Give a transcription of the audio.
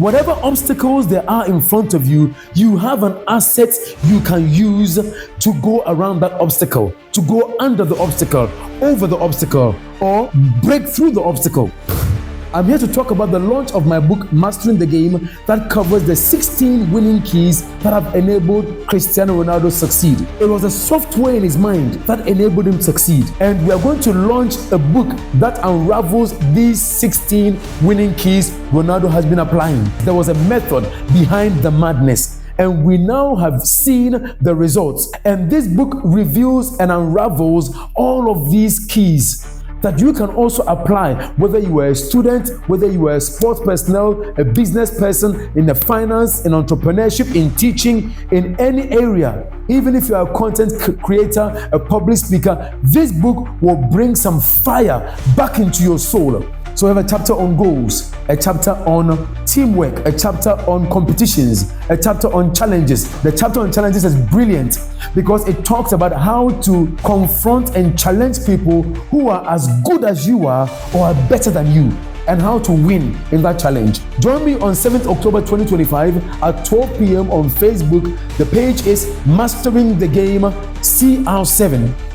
Whatever obstacles there are in front of you, you have an asset you can use to go around that obstacle, to go under the obstacle, over the obstacle, or break through the obstacle. I'm here to talk about the launch of my book, Mastering the Game, that covers the 16 winning keys that have enabled Cristiano Ronaldo to succeed. It was a software in his mind that enabled him to succeed. And we are going to launch a book that unravels these 16 winning keys Ronaldo has been applying. There was a method behind the madness, and we now have seen the results. And this book reveals and unravels all of these keys that you can also apply, whether you are a student, whether you are a sports personnel, a business person, in the finance, in entrepreneurship, in teaching, in any area. Even if you are a content creator, a public speaker, this book will bring some fire back into your soul. So we have a chapter on goals, a chapter on teamwork, a chapter on competitions, a chapter on challenges. The chapter on challenges is brilliant because it talks about how to confront and challenge people who are as good as you are or are better than you, and how to win in that challenge. Join me on 7th October 2025 at 12 p.m. on Facebook. The page is Mastering the Game CR7.